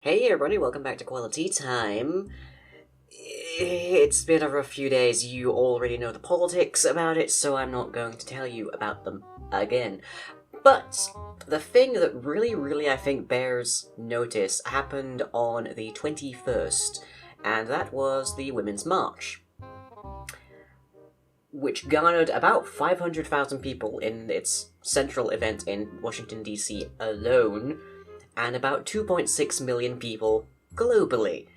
Hey everybody, welcome back to Quali-Tea time. It's been a rough few days. You already know the politics about it, so I'm not going to tell you about them again. But the thing that really I think bears notice happened on the 21st, and that was the Women's March, which garnered about 500,000 people in its central event in Washington, D.C. alone, and about 2.6 million people globally,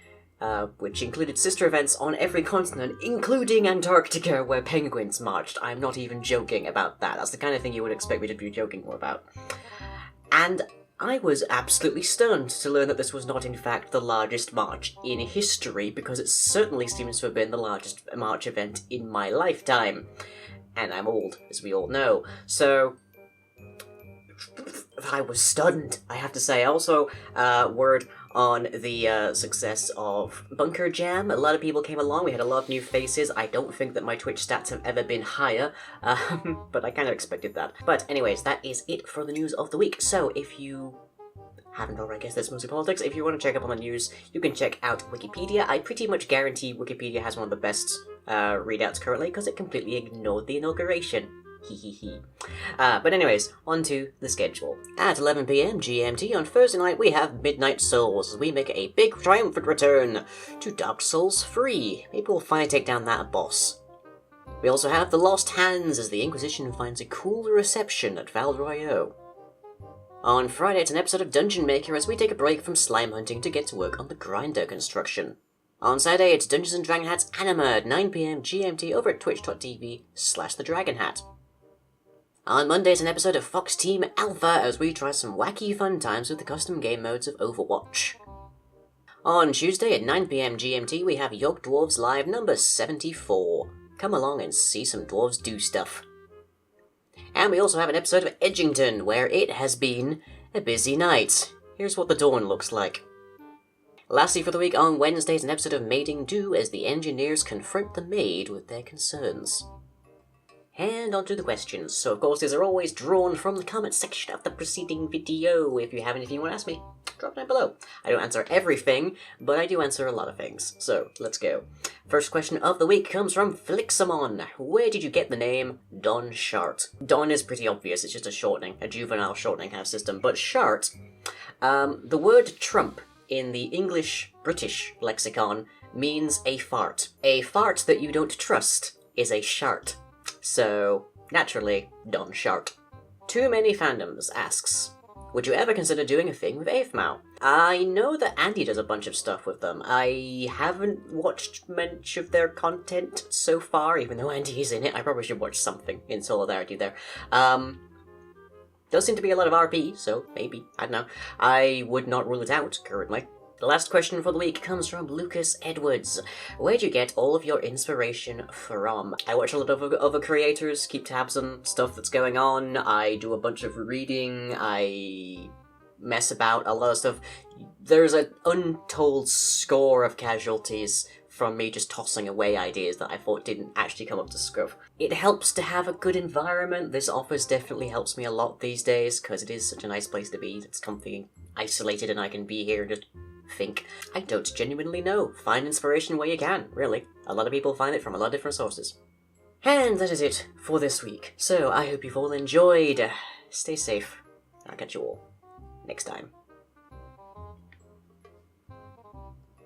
which included sister events on every continent, including Antarctica, where penguins marched. I'm not even joking about that. That's the kind of thing you would expect me to be joking more about. And I was absolutely stunned to learn that this was not in fact the largest march in history, because it certainly seems to have been the largest march event in my lifetime. And I'm old, as we all know, so I was stunned, I have to say. Also, word on the success of Bunker Jam. A lot of people came along, we had a lot of new faces. I don't think that my Twitch stats have ever been higher, but I kind of expected that. But anyways, that is it for the news of the week. So if you haven't already guessed, that's mostly politics. If you want to check up on the news, you can check out Wikipedia. I pretty much guarantee Wikipedia has one of the best readouts currently, because it completely ignored the inauguration. But anyways, on to the schedule. At 11 PM GMT on Thursday night, we have Midnight Souls, as we make a big triumphant return to Dark Souls 3. Maybe we'll finally take down that boss. We also have The Lost Hands, as the Inquisition finds a cool reception at Val Royeaux. On Friday, it's an episode of Dungeon Maker, as we take a break from slime hunting to get to work on the grinder construction. On Saturday, it's Dungeons & Dragon Hat's Anima at 9 PM GMT over at twitch.tv/thedragonhat. On Monday, it's an episode of Fox Team Alpha, as we try some wacky fun times with the custom game modes of Overwatch. On Tuesday at 9 PM GMT, we have Yog Dwarves Live number 74. Come along and see some dwarves do stuff. And we also have an episode of Edgington, where it has been a busy night. Here's what the dawn looks like. Lastly for the week, on Wednesday, it's an episode of Maiding 2, as the engineers confront the maid with their concerns. And on to the questions. So, of course, these are always drawn from the comment section of the preceding video. If you have anything you want to ask me, drop it down below. I don't answer everything, but I do answer a lot of things. So, let's go. First question of the week comes from Flixamon. Where did you get the name Don Shart? Don is pretty obvious, it's just a shortening, a juvenile shortening kind of system. But Shart, the word Trump in the English-British lexicon means a fart. A fart that you don't trust is a shart. So, naturally, Don Shart. Too Many Fandoms asks, would you ever consider doing a thing with AFMAO? I know that Andy does a bunch of stuff with them. I haven't watched much of their content so far, even though Andy is in it. I probably should watch something in solidarity there. Does seem to be a lot of RP, so maybe, I don't know. I would not rule it out, currently. The last question for the week comes from Lucas Edwards. Where do you get all of your inspiration from? I watch a lot of other creators, keep tabs on stuff that's going on, I do a bunch of reading, I mess about a lot of stuff. There's an untold score of casualties from me just tossing away ideas that I thought didn't actually come up to scruff. It helps to have a good environment. This office definitely helps me a lot these days, because it is such a nice place to be. It's comfy and isolated, and I can be here and just think. I don't genuinely know. Find inspiration where you can, really. A lot of people find it from a lot of different sources. And that is it for this week. So I hope you've all enjoyed. Stay safe. I'll catch you all next time.